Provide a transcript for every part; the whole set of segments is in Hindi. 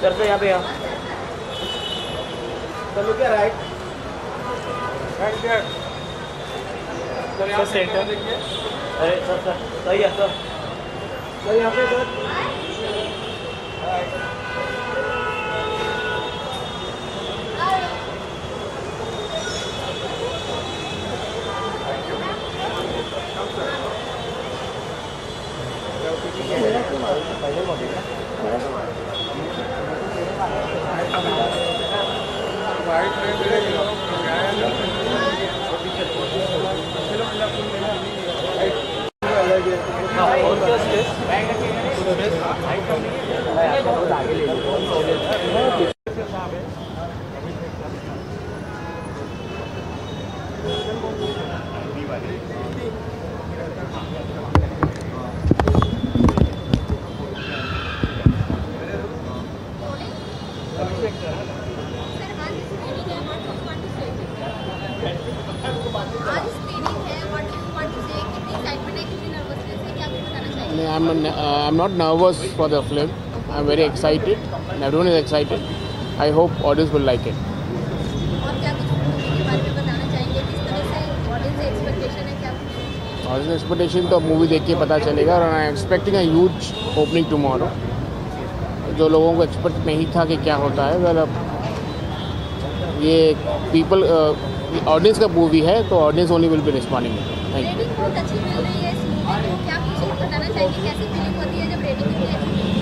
सर से यहाँ पे यहाँ चलो क्या राइट सर सेंटर अरे सर सही है सर यहाँ पे sir I'm not nervous for the film. I'm very excited. Everyone is excited. I hope audience will like it. और क्या कुछ मूवी के बारे में बताना चाहेंगे? किस तरह से ऑडियंस एक्सपेक्टेशन है क्या? Audience expectation तो मूवी देख के पता चलेगा और I am expecting a huge opening tomorrow. जो लोगों को एक्सपेक्ट नहीं था कि क्या होता है, वेल अब ये पीपल ऑडियंस का मूवी है तो audience only will be responding. Thank you. Rating बहुत अच्छी मिल रही है इस मूवी को. क्या कुछ बताना चाहेंगे? कैसी फीलिंग होती है जब रेटिंग इतनी अच्छी मिलती है?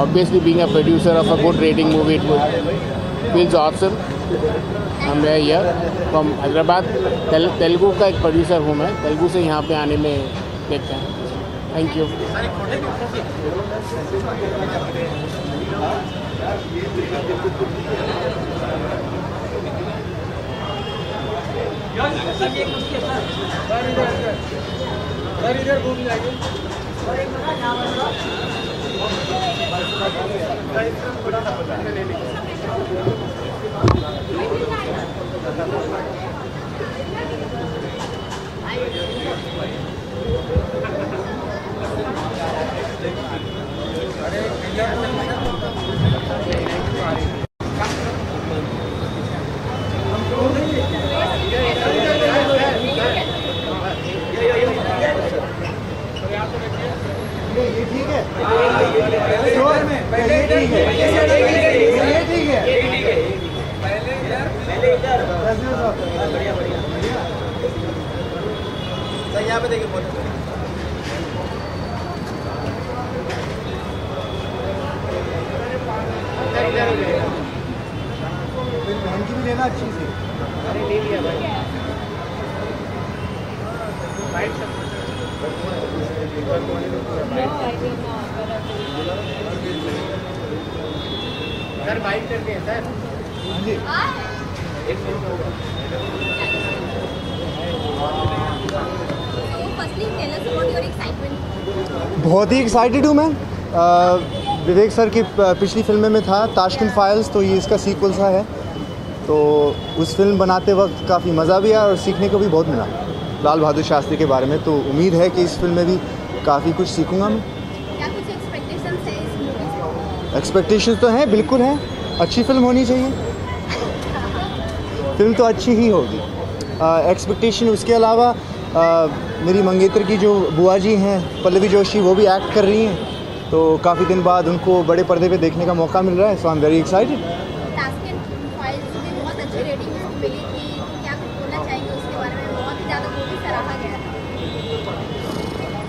Obviously, being a producer of a good rating movie, it would feels awesome. I'm here from Hyderabad. Telugu का एक प्रोड्यूसर हूँ मैं. तेलुगु से यहाँ पे आने में देखते हैं. Thank you. इधर घूम जाएंगे. ये ठीक है. यहाँ पे देखिए बहन की भी लेना अच्छी से. अरे ले लिया भाई. सर बाइक करते हैं सर. हाँ जी. बहुत ही एक्साइटेड हूँ मैं. विवेक सर की पिछली फिल्म में था ताशकंद फाइल्स, तो ये इसका सीक्वल सा है. तो उस फिल्म बनाते वक्त काफ़ी मज़ा भी आया और सीखने को भी बहुत मिला लाल बहादुर शास्त्री के बारे में. तो उम्मीद है कि इस फिल्म में भी काफ़ी कुछ सीखूंगा मैं. क्या कुछ एक्सपेक्टेशंस है इस मूवी से? एक्सपेक्टेशंस तो हैं, बिल्कुल हैं. अच्छी फिल्म होनी चाहिए. फिल्म तो अच्छी ही होगी. एक्सपेक्टेशन उसके अलावा मेरी मंगेतर की जो बुआ जी हैं पल्लवी जोशी, वो भी एक्ट कर रही हैं. तो काफ़ी दिन बाद उनको बड़े पर्दे पे देखने का मौका मिल रहा है. So I am very excited. Tashkent Files में बहुत अच्छी रेटिंग उसको मिली थी. क्या कुछ बोलना चाहेंगे उसके बारे में? बहुत ही ज़्यादा मूवी सराहा गया था.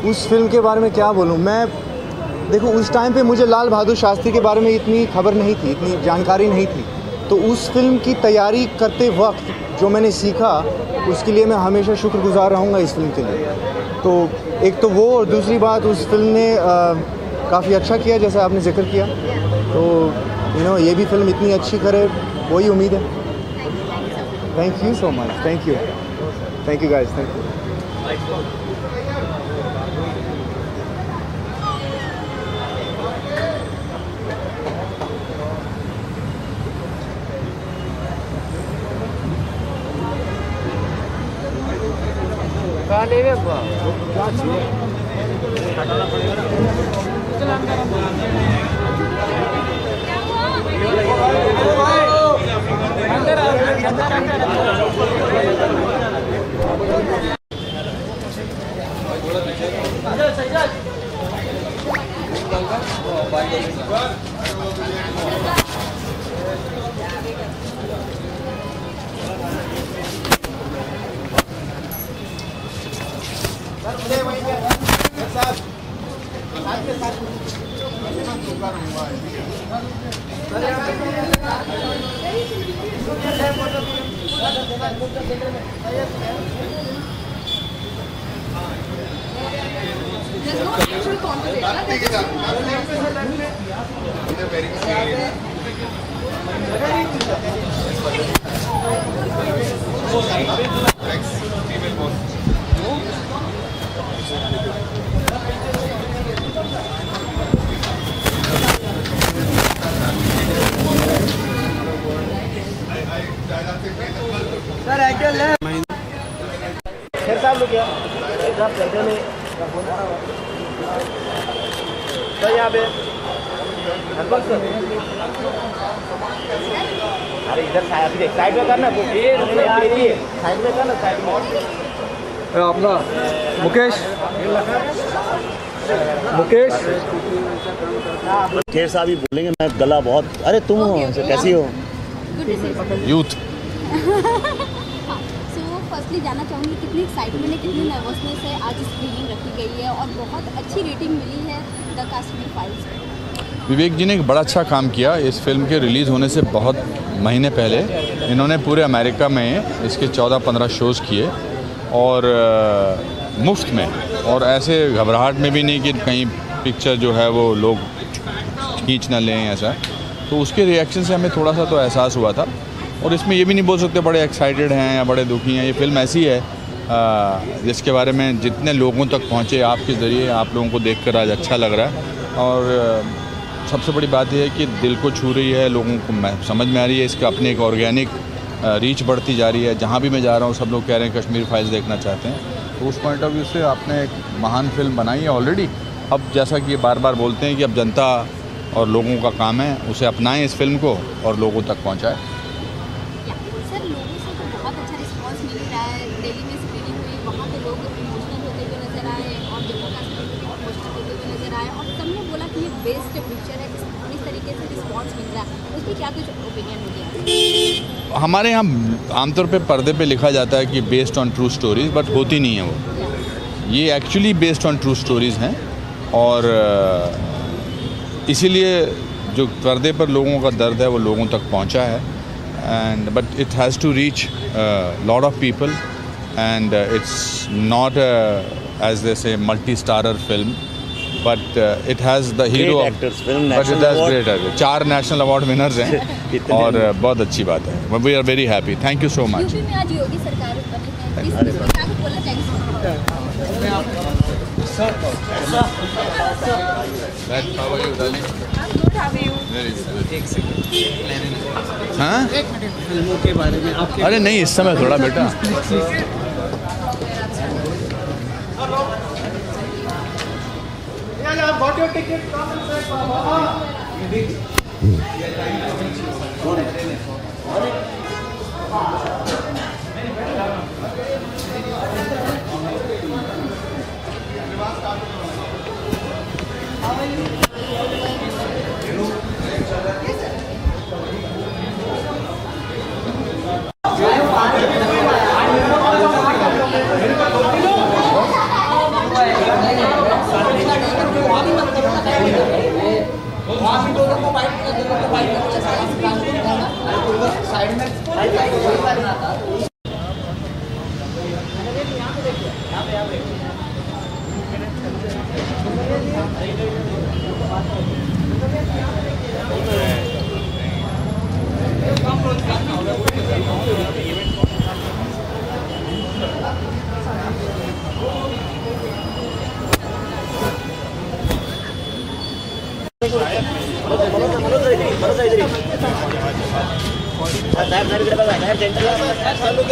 उस फिल्म के बारे में क्या बोलूँ मैं. देखो, उस टाइम पे मुझे लाल बहादुर शास्त्री के बारे में इतनी खबर नहीं थी, इतनी जानकारी नहीं थी. तो उस फिल्म की तैयारी करते वक्त जो मैंने सीखा, उसके लिए मैं हमेशा शुक्रगुजार रहूँगा इस फिल्म के लिए. तो एक तो वो, और दूसरी बात उस फिल्म ने काफ़ी अच्छा किया जैसा आपने जिक्र किया. तो ये भी फिल्म इतनी अच्छी करे, वही उम्मीद है. Thank you so much. Thank you guys. Thank you. कहाँ ले गए क्या हुआ? There's no actual conversation. शेर साहब लोग क्या साहब साइकिल में सर यहाँ पे हरबल सर अरे इधर साइड में करना साइड में करना साइड में अपना मुकेश शेर साहब ही बोलेंगे। मैं गला बहुत अरे तुम हो कैसी हो यूथ। सो फर्स्टली जानना चाहूँगी कितनी एक्साइटमेंट है, कितनी नर्वसनेस है आज स्क्रीनिंग रखी गई है और बहुत अच्छी रेटिंग मिली है द काश्मीर फाइल्स। विवेक जी ने एक बड़ा अच्छा काम किया। इस फिल्म के रिलीज़ होने से बहुत महीने पहले इन्होंने पूरे अमेरिका में इसके 14-15 शोज़ किए और मुफ्त में, और ऐसे घबराहट में भी नहीं कि कहीं पिक्चर जो है वो लोग खींच ना लें ऐसा। तो उसके रिएक्शन से हमें थोड़ा सा तो एहसास हुआ था। और इसमें ये भी नहीं बोल सकते बड़े एक्साइटेड हैं या बड़े दुखी हैं। ये फिल्म ऐसी है जिसके बारे में जितने लोगों तक पहुँचे आपके ज़रिए, आप लोगों को देखकर आज अच्छा लग रहा है। और सबसे बड़ी बात यह है कि दिल को छू रही है, लोगों को समझ में आ रही है। इसका अपने एक ऑर्गेनिक रीच बढ़ती जा रही है। जहाँ भी मैं जा रहा हूँ सब लोग कह रहे हैं कश्मीर फाइल्स देखना चाहते हैं। तो उस पॉइंट ऑफ व्यू से आपने एक महान फिल्म बनाई है ऑलरेडी। अब जैसा कि ये बार बार बोलते हैं कि अब जनता और लोगों का काम है उसे अपनाएं इस फिल्म को और लोगों तक पहुँचाएँ। सर लोगों से तो बहुत अच्छा रिस्पांस मिल रहा है। दिल्ली में स्क्रीनिंग हुई, वहाँ पे लोग इमोशनल होते हुए नजर आए और जम्मू कश्मीर में भी इमोशनल होते हुए नजर आए और सबने बोला कि ये बेस्ट पिक्चर है। इस तरीके से रिस्पांस मिल रहा है, उसकी क्या कुछ ओपिनियन होगी? हमारे यहाँ आमतौर पे पर्दे पे लिखा जाता है कि based on true stories, but होती नहीं है वो। ये actually based on true stories हैं और इसीलिए जो पर्दे पर लोगों का दर्द है वो लोगों तक पहुंचा है। And but it has to reach lot of people and it's not as they से multi starrer film, but it has the hero but it has great 4 national award winners हैं और बहुत अच्छी बात है। We are very happy. Thank you so much. UP में आज योगी सरकार बनी है, इस क्या कुछ बोलना चाहिए? हाँ? फिल्मों के बारे में आप अरे नहीं, इस समय थोड़ा बेटा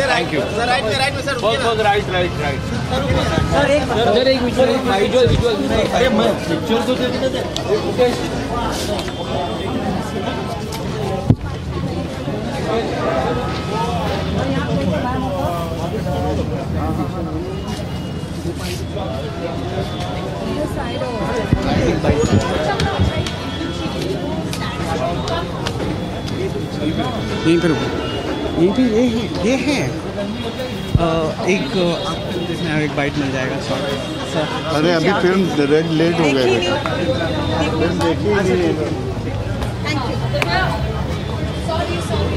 thank you sir. Right sir sir एक विजुअल अरे मैं पिक्चर तो देखने दे। यहीं पर यहीं पे ये है एक आपको देखना है, एक बाइट मिल जाएगा सर। अरे अभी फिल्म लेट हो गए फिल्म देखी ही नहीं। Thank you. Sorry sorry.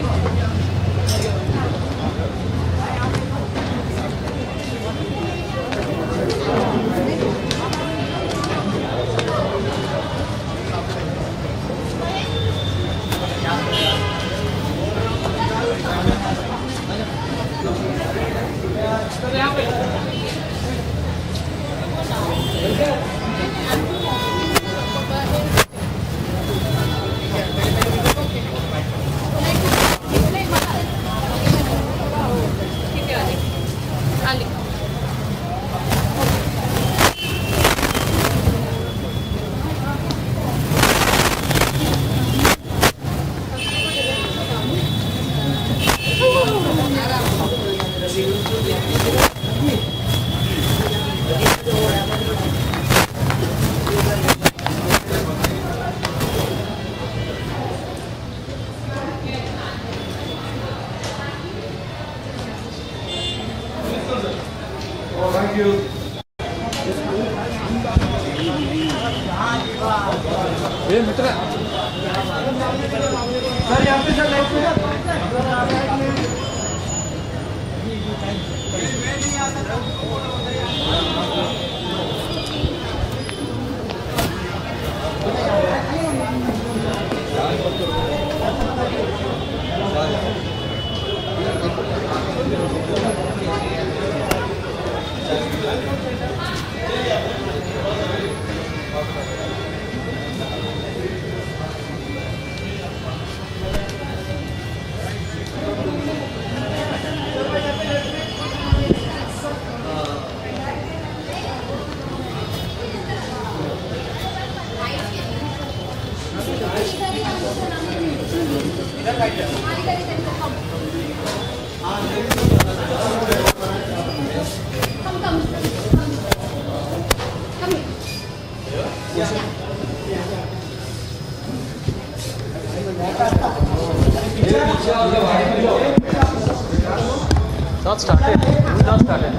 Not started. Not started.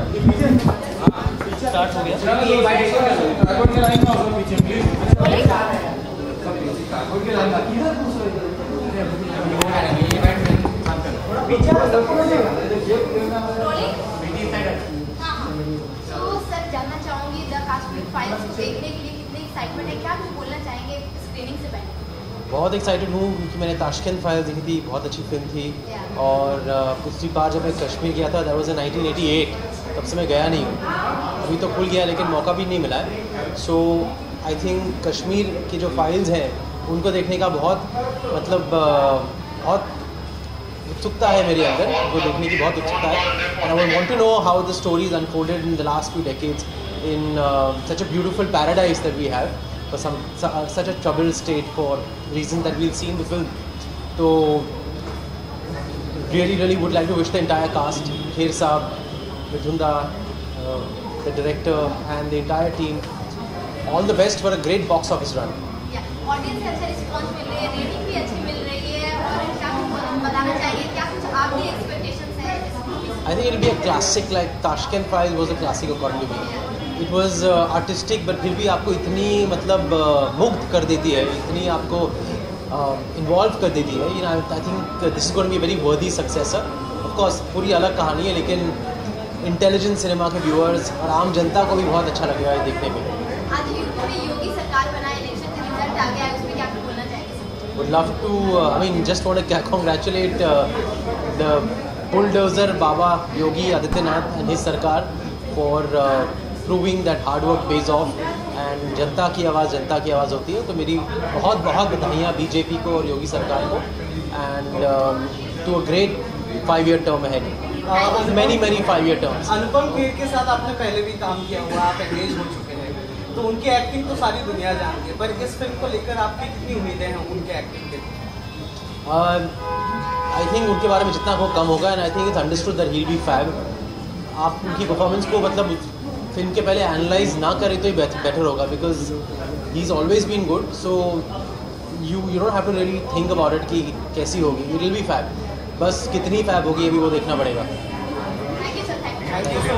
Start हो तो सर जानना चाहूँगी द काश्मीर फाइल्स को देखने के लिए कितनी एक्साइटमेंट है, क्या कुछ बोलना चाहेंगे स्क्रीनिंग से पहले? बहुत एक्साइटेड हूँ क्योंकि मैंने ताशकंद फाइल्स देखी थी, बहुत अच्छी फिल्म थी। और पिछली बार जब मैं कश्मीर गया था दैट वाज इन 1988, तब से मैं गया नहीं हूँ। अभी तो खुल गया लेकिन मौका भी नहीं मिला है। सो आई थिंक कश्मीर की जो फाइल्स हैं उनको देखने का बहुत उत्सुकता है मेरे अंदर, उनको देखने की बहुत उत्सुकता है। And I want to know how the stories unfolded in the last few decades in such a beautiful paradise that we have for such a troubled state for reasons that we'll see in the film. So really would like to wish the entire cast, Kher Saab, Mithunda, the director and the entire team all the best for a great box office run. Audience से अच्छा रिस्पॉन्स मिल रही है, रेटिंग भी अच्छी मिल रही है, और क्या कुछ बताना चाहिए, क्या कुछ आपकी एक्सपेक्टेशंस हैं? I think it'll be a classic, like Tashkent Files was a classic according to me. It was artistic, but फिर भी आपको इतनी मुग्ध कर देती है, इतनी आपको इन्वॉल्व कर देती है। You know, I think this is going to be a very worthy successor. Of course, पूरी अलग कहानी है, लेकिन इंटेलिजेंट सिनेमा के व्यूअर्स और आम जनता को भी बहुत अच्छा लगेगा ये देखने में। आज यूपी में योगी सरकार बना, इलेक्शन का रिजल्ट आ गया है, उसमें क्या कुछ बोलना चाहेंगे? Would love to, I mean, just want to congratulate the bulldozer Baba Yogi Adityanath and his Sarkar for proving that hard work pays off and जनता की आवाज़ होती है। तो मेरी बहुत बधाइयाँ बीजेपी को और योगी सरकार को and to a great 5-year term ahead, many 5-year terms। Anupam Kher के साथ आपने पहले भी काम किया हुआ, आप एंगेज हो चुके हैं, तो उनकी एक्टिंग तो सारी दुनिया जानती है, पर इस फिल्म को लेकर आपकी कितनी उम्मीदें हैं उनके एक्टिंग के? आई थिंक उनके बारे में जितना वो कम होगा, and I think it's understood that he will be fab. आप उनकी परफॉर्मेंस को फिल्म के पहले एनालाइज ना करें तो ही बेटर होगा, because he is always been good, so you don't have to really think about it कि कैसी होगी, इट विल बी फैब, बस कितनी फैब होगी अभी वो देखना पड़ेगा। थैंक यू सो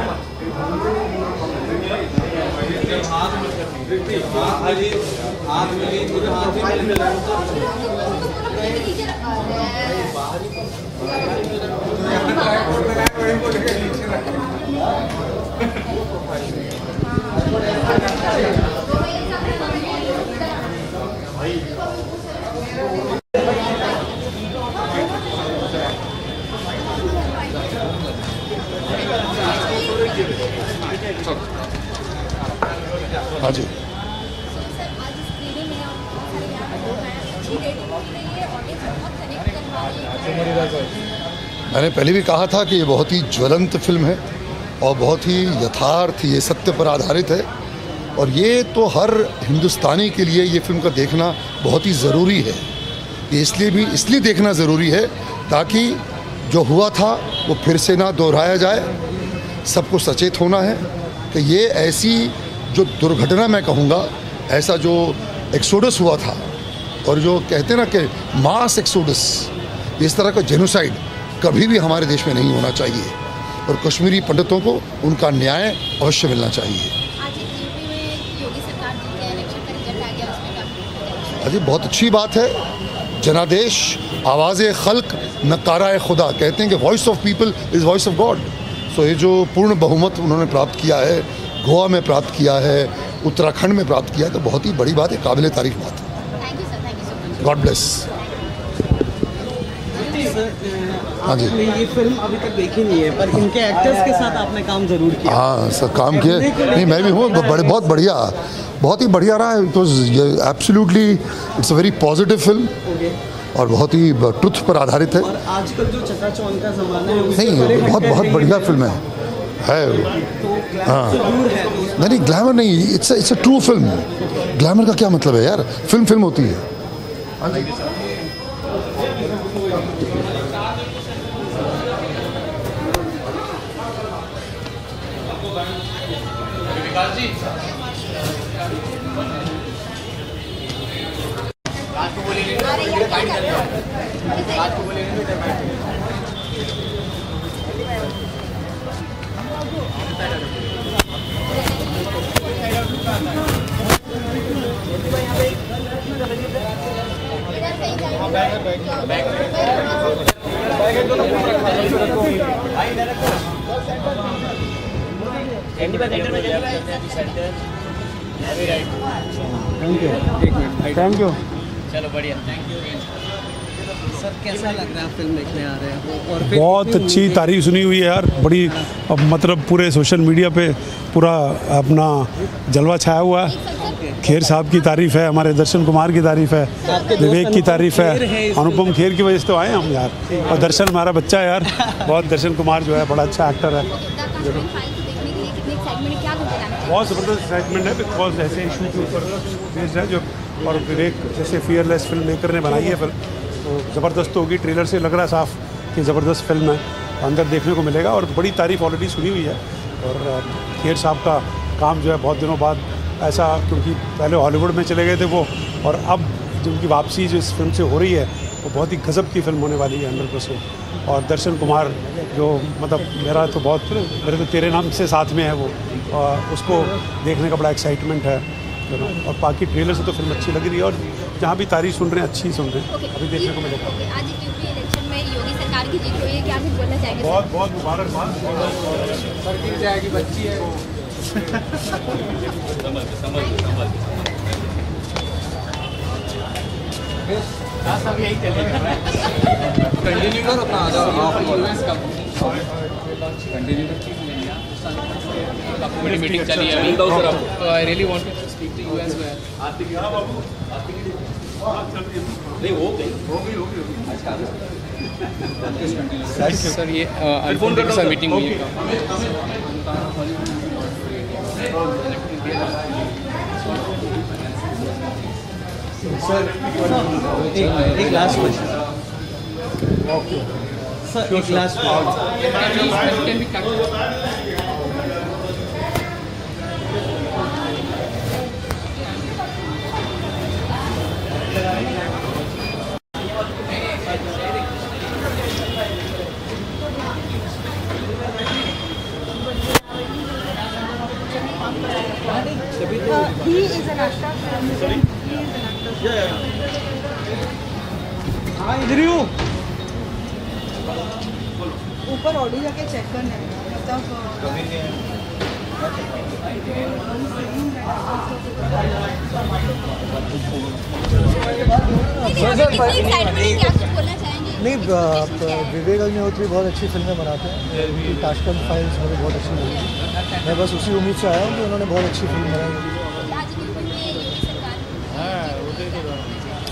हाँ जी, मैंने पहले भी कहा था कि ये बहुत ही ज्वलंत फिल्म है और बहुत ही यथार्थ, ये सत्य पर आधारित है, और ये तो हर हिंदुस्तानी के लिए ये फिल्म का देखना बहुत ही ज़रूरी है। ये इसलिए देखना ज़रूरी है ताकि जो हुआ था वो फिर से ना दोहराया जाए। सबको सचेत होना है कि ये ऐसी जो दुर्घटना, मैं कहूँगा ऐसा जो एक्सोडस हुआ था, और जो कहते हैं ना कि मास एक्सोडस, इस तरह का जेनोसाइड कभी भी हमारे देश में नहीं होना चाहिए, और कश्मीरी पंडितों को उनका न्याय अवश्य मिलना चाहिए। आज यूपी में योगी सरकार जीत गया, इलेक्शन का रिजल्ट आ गया, उसमें क्या? अजी बहुत अच्छी बात है। जनादेश आवाज़ खल्क नकारा खुदा, कहते हैं कि voice of people is voice of God. So ये जो पूर्ण बहुमत उन्होंने प्राप्त किया है, गोवा में प्राप्त किया है, उत्तराखंड में प्राप्त किया है, तो बहुत ही बड़ी बात है, काबिल तारीफ बात है। Thank you sir, thank you so much. God bless. हाँ जी, ये फिल्म अभी तक देखी नहीं है, पर इनके एक्टर्स के साथ आपने काम जरूर किया। हाँ सर, काम किए। नहीं, मैं भी हूँ, बहुत बढ़िया, बहुत ही बढ़िया रहा है। तो absolutely it's a very positive film, और बहुत ही ट्रुथ पर आधारित है। और आजकल जो चकाचौंध का ज़माना है, नहीं, बहुत बढ़िया फिल्म है। हाँ, नहीं ग्लैमर नहीं, it's a true film. Glamour का क्या मतलब है यार, फिल्म होती है। Thank you. चलो बढ़िया, थैंक यू सर। कैसा लग रहा है, फिल्म देखने आ रहे हैं? और बहुत अच्छी तारीफ सुनी हुई है यार, बड़ी मतलब पूरे सोशल मीडिया पे पूरा अपना जलवा छाया हुआ है। खेर साहब की तारीफ है, हमारे दर्शन कुमार की तारीफ है, विवेक की तारीफ है, अनुपम खेर की वजह से तो आए हम यार, और दर्शन हमारा बच्चा है यार बहुत। दर्शन कुमार जो है बड़ा अच्छा एक्टर है, बहुत ज़बरदस्त एक्साइटमेंट है, बिकॉज ऐसे इशू के ऊपर बेस्ड है जो, और विवेक जैसे फियरलेस फिल्म मेकर ने बनाई है फिल्म, तो ज़बरदस्त होगी। ट्रेलर से लग रहा साफ कि ज़बरदस्त फिल्म है, अंदर देखने को मिलेगा, और बड़ी तारीफ ऑलरेडी सुनी हुई है। और खेर साहब का काम जो है बहुत दिनों बाद ऐसा, क्योंकि पहले हॉलीवुड में चले गए थे वो, और अब जो उनकी वापसी जो इस फिल्म से हो रही है वो बहुत ही गजब की फिल्म होने वाली है 100%। और दर्शन कुमार जो मतलब मेरा तो बहुत, मेरे तो तेरे नाम से साथ में है वो, उसको देखने का बड़ा एक्साइटमेंट है। और बाकी ट्रेलर से तो फिल्म अच्छी लग रही है, और जहाँ भी तारीफ सुन रहे हैं अच्छी सुन रहे हैं, अभी देखने को मिलेगा। आज यूपी इलेक्शन में योगी सरकार की जीत हुई है, क्या कुछ बोलना चाहेंगे? बहुत बहुत मुबारकबाद। सर जाएगी, बच्ची है वो। सब यही कंटिन्यू करो अपना कंटिन्यू मेरी मीटिंग चली है अभी, तो I really want to speak to you as well. नहीं हो गई सर, ये फोन कर सर, मीटिंग हुई है। सर एक लास्ट क्वेश्चन सर, एक लास्ट हाँ इधर ही हूँ। ऊपर ऑडियो जाके चेक करना है नहीं, विवेक अग्निहोत्री बहुत अच्छी फिल्में बनाते हैं। उनकी ताशकंद फाइल्स मुझे बहुत अच्छी लगी। मैं बस उसी उम्मीद से आया हूँ कि उन्होंने बहुत अच्छी फिल्म बनाई।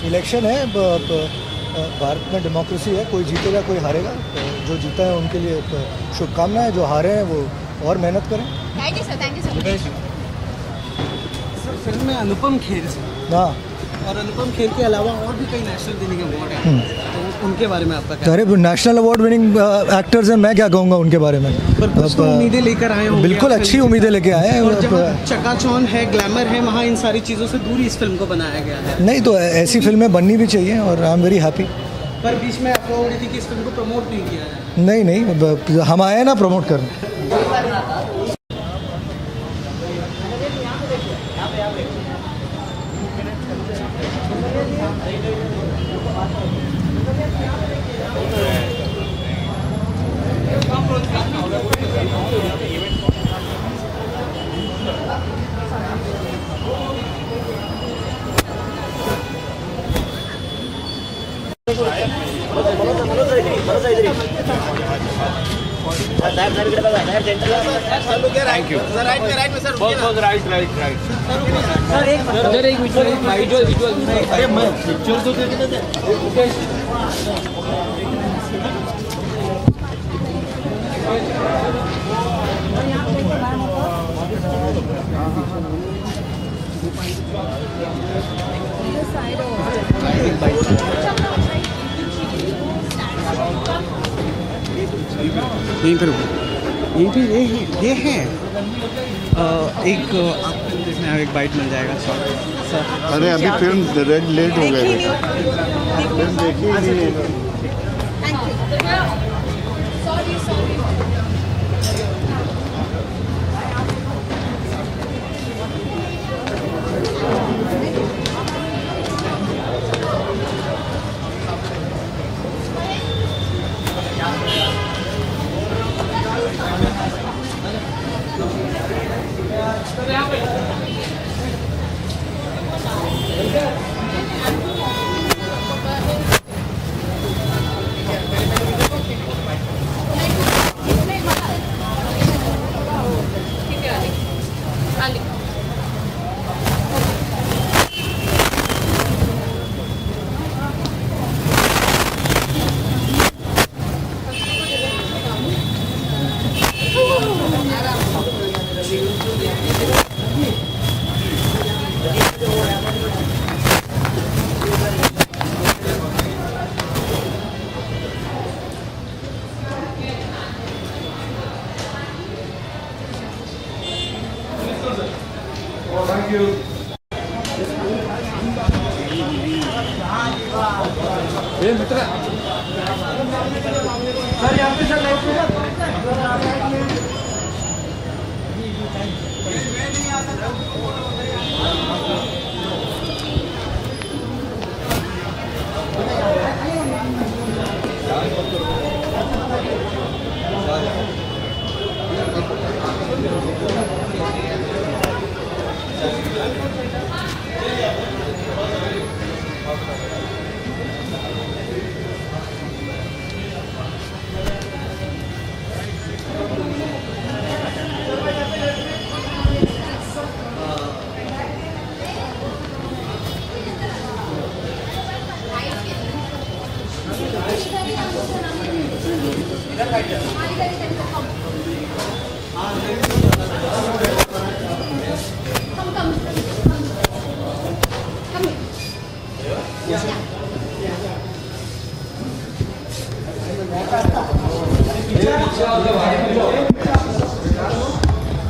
इलेक्शन है, भारत में डेमोक्रेसी है, कोई जीतेगा कोई हारेगा। जो जीता है उनके लिए शुभकामनाएं, जो हारे हैं वो और मेहनत करें। Thank you sir. Sir film में अनुपम खेर हाँ, और अनुपम खेर के अलावा और भी कई नेशनल विनिंग अवार्ड हैं, तो उनके बारे में आपका क्या? अरे नेशनल अवार्ड विनिंग एक्टर्स हैं, मैं क्या कहूँगा उनके बारे में। पर कुछ तो उम्मीदें लेकर आए होंगे। बिल्कुल अच्छी उम्मीदें लेके आए हैं। और जहाँ चकाचौंध है, ग्लैमर है, वहाँ इन सारी चीज़ों से दूर इस फिल्म को बनाया गया है। नहीं तो ऐसी फिल्में बननी भी चाहिए और आई एम वेरी हैप्पी। पर बीच में अफवाह हो रही थी कि इस फिल्म को प्रमोट नहीं किया जाए। नहीं, हम आए हैं ना प्रमोट करने। Thank you. यहीं पर यहीं पे ये है एक आपको देखने एक बाइट मिल जाएगा। सर अरे अभी फिल्म लेट हो गए, फिल्म देखी ही नहीं।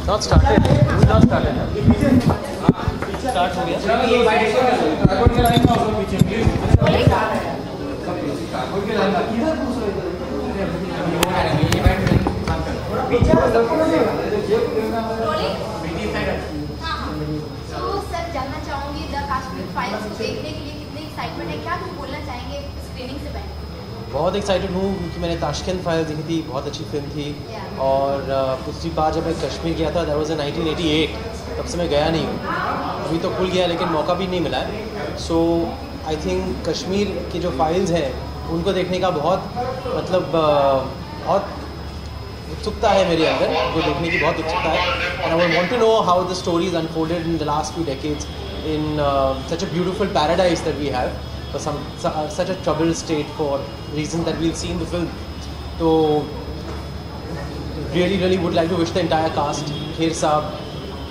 Not started. Not started. Start हो सर जानना चाहूँगा ताशकंद फाइल्स को देखने के लिए कितने एक्साइटमेंट है, क्या कुछ बोलना चाहेंगे स्क्रीनिंग से पहले? बहुत एक्साइटेड हूँ क्योंकि मैंने ताशकंद फाइल्स देखी थी, बहुत अच्छी फिल्म थी। और पिछली बार जब मैं कश्मीर गया था दैट वाज इन 1988, तब से मैं गया नहीं हूँ। अभी तो खुल गया लेकिन मौका भी नहीं मिला है। सो आई थिंक कश्मीर की जो फाइल्स हैं उनको देखने का बहुत उत्सुकता है मेरे अंदर, उनको देखने की बहुत उत्सुकता है। And I want to know how the stories unfolded in the last few decades in such a beautiful paradise that we have for such a troubled state for reasons that we'll see in the film. So really would like to wish the entire cast, Kher Saab,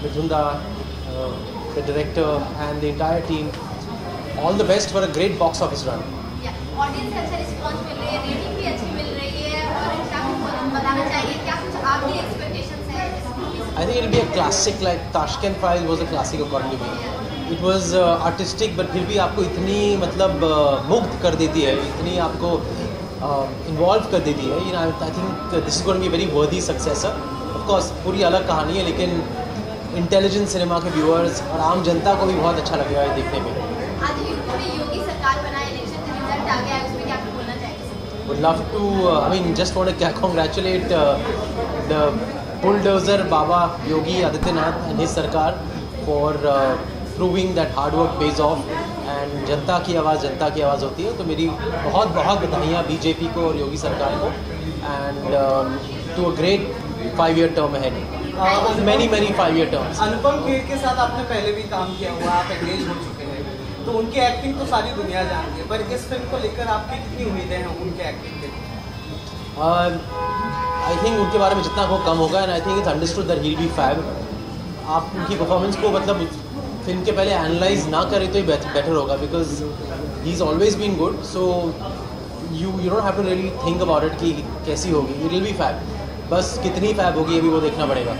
Mithun Da, the director and the entire team all the best for a great box office run. Audience से अच्छा रिस्पॉन्स मिल रही है, रेटिंग भी अच्छी मिल रही है, और क्या कुछ बताना चाहिए, क्या कुछ आपकी एक्सपेक्टेशंस है? I think it'll be a classic, like Tashkent Files was a classic according to me. It was artistic, but फिर भी आपको इतनी मुग्ध कर देती है, इतनी आपको इन्वॉल्व कर देती है। You know, I think this is going to be a very worthy successor. Of course, पूरी अलग कहानी है, लेकिन इंटेलिजेंट सिनेमा के व्यूअर्स और आम जनता को भी बहुत अच्छा लगेगा ये देखने में। आज यूपी में योगी सरकार बना, इलेक्शन का रिजल्ट आ गया है, उसमें क्या कुछ बोलना चाहेंगे? Would love to, I mean, just want to congratulate the bulldozer Baba Yogi Adityanath and his Sarkar for proving that hard work pays off and जनता की आवाज़ होती है। तो मेरी बहुत बधाइयाँ बीजेपी को और योगी सरकार को and to a great 5-year term ahead, many 5-year terms. Anupam Kher के साथ आपने पहले भी काम किया हुआ, आप एंगेज हो चुके हैं, तो उनकी एक्टिंग तो सारी दुनिया जानती है, पर इस फिल्म को लेकर आपकी कितनी उम्मीदें हैं उनके एक्टिंग के? आई थिंक उनके बारे में जितना हो कम होगा, and I think it's understood that he will be fab. आप उनकी परफॉर्मेंस को फिल्म के पहले एनालाइज ना करें तो ही बेटर होगा, because he is always been good. So you don't have to really think about it कि कैसी होगी, इट विल बी फैब। बस कितनी फैब होगी अभी वो देखना पड़ेगा।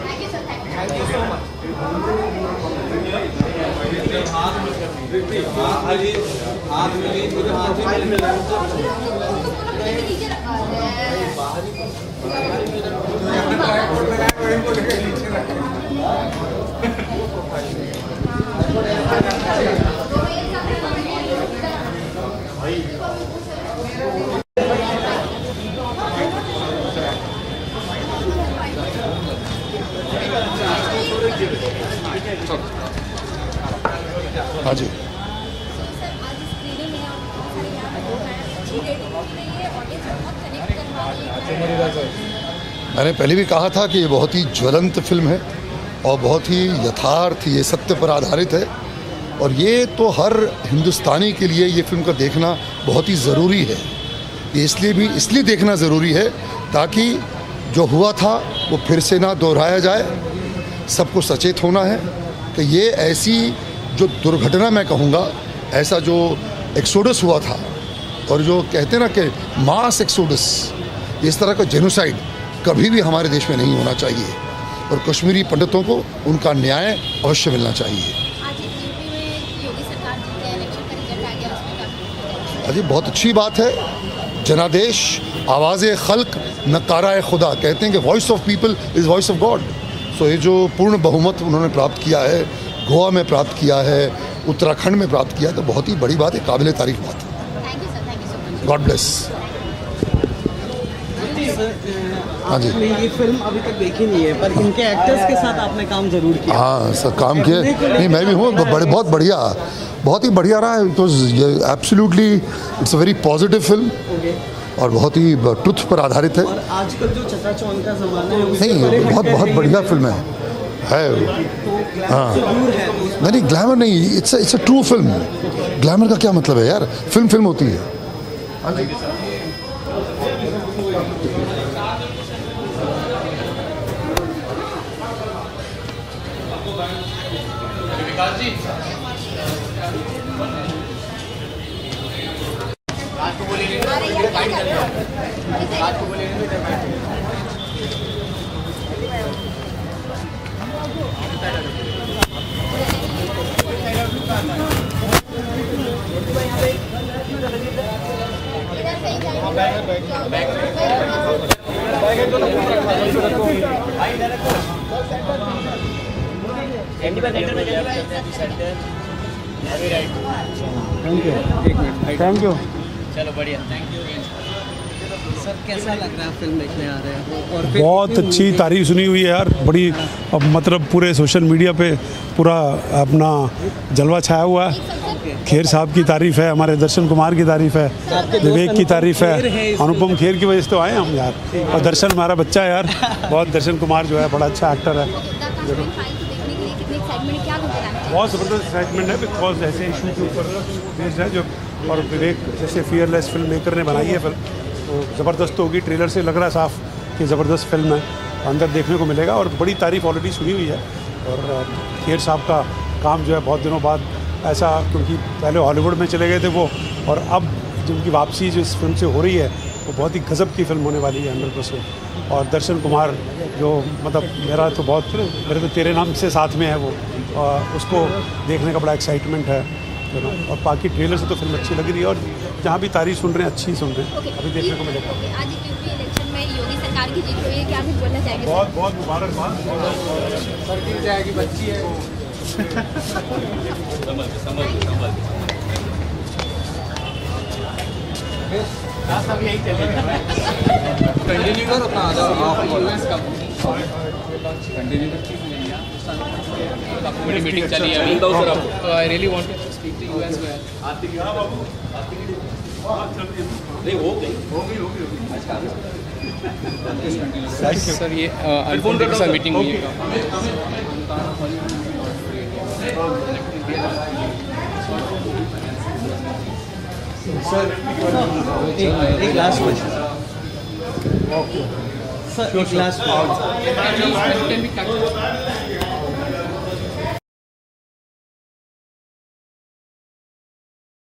थैंक यू सो हाँ जी, मैंने पहले भी कहा था कि ये बहुत ही ज्वलंत फिल्म है और बहुत ही यथार्थ, ये सत्य पर आधारित है। और ये तो हर हिंदुस्तानी के लिए ये फिल्म का देखना बहुत ही ज़रूरी है। ये इसलिए देखना ज़रूरी है ताकि जो हुआ था वो फिर से ना दोहराया जाए। सबको सचेत होना है कि ये ऐसी जो दुर्घटना, मैं कहूँगा ऐसा जो एक्सोडस हुआ था, और जो कहते हैं ना कि मास एक्सोडस, इस तरह का जेनोसाइड कभी भी हमारे देश में नहीं होना चाहिए, और कश्मीरी पंडितों को उनका न्याय अवश्य मिलना चाहिए। अजी बहुत अच्छी बात है। जनादेश, आवाज़ खल्क, नकारा खुदा, कहते हैं कि voice of people is voice of God. So ये जो पूर्ण बहुमत उन्होंने प्राप्त किया है, गोवा में प्राप्त किया है, उत्तराखंड में प्राप्त किया है, तो बहुत ही बड़ी बात है, काबिल तारीफ बात है। God bless. हाँ जी, ये फिल्म अभी तक देखी नहीं है, पर इनके एक्टर्स के साथ आपने काम जरूर किया। हाँ सर, काम किया नहीं, मैं भी हूँ। बहुत बढ़िया, बहुत ही बढ़िया रहा है। तो absolutely it's a very positive film और बहुत ही ट्रुथ पर आधारित है। और आजकल जो चकाचौंध का ज़माना है, नहीं, बहुत बढ़िया फिल्म है। हाँ नहीं, ग्लैमर नहीं, it's a true film. Glamour का क्या मतलब है यार, फिल्म होती है। हाँ जी, थैंक यू। चलो बढ़िया, थैंक यू सर। कैसा लग रहा है फिल्म देखने आ रहे हो? और फिर बहुत अच्छी तारीफ सुनी हुई है यार, बड़ी मतलब पूरे सोशल मीडिया पे पूरा अपना जलवा छाया हुआ है। खेर साहब की तारीफ है, हमारे दर्शन कुमार की तारीफ है, विवेक की तारीफ है, अनुपम खेर की वजह से तो आए हम यार। और दर्शन हमारा बच्चा है यार, बहुत दर्शन कुमार जो है बड़ा अच्छा एक्टर है। बहुत ज़बरदस्त एक्साइटमेंट है बिकॉज ऐसे इशू के ऊपर बेस्ड है जो, और विवेक जैसे फियरलेस फिल्म मेकर ने बनाई है फिल्म, तो ज़बरदस्त होगी। ट्रेलर से लग रहा है साफ कि ज़बरदस्त फिल्म है, अंदर देखने को मिलेगा। और बड़ी तारीफ ऑलरेडी सुनी हुई है। और खेर साहब का काम जो है बहुत दिनों बाद ऐसा, क्योंकि पहले हॉलीवुड में चले गए थे वो, और अब जिनकी वापसी जो इस फिल्म से हो रही है वो बहुत ही गज़ब की फिल्म होने वाली है 100%। और दर्शन कुमार जो मतलब मेरा तो तेरे नाम से साथ में है वो, उसको देखने का बड़ा एक्साइटमेंट है। और बाकी ट्रेलर से तो फिल्म अच्छी लग रही है, और जहाँ भी तारीफ सुन रहे हैं अच्छी सुन रहे हैं, अभी देखने को मिलेगा। आज यूपी इलेक्शन में योगी सरकार की जीत हुई है, क्या कुछ बोलना चाहेंगे? बहुत बहुत मुबारकबाद। सर गिर जाएगी, बच्ची है वो। कंटिन्यू करो अपना यूएस का कंटिन्यू मेरी मीटिंग चली है अभी, तो I really want to speak to you as well. नहीं हो गई सर, ये अनुपम के साथ मीटिंग हुई है। सर एक लास्ट क्वेश्चन सर, एक लास्ट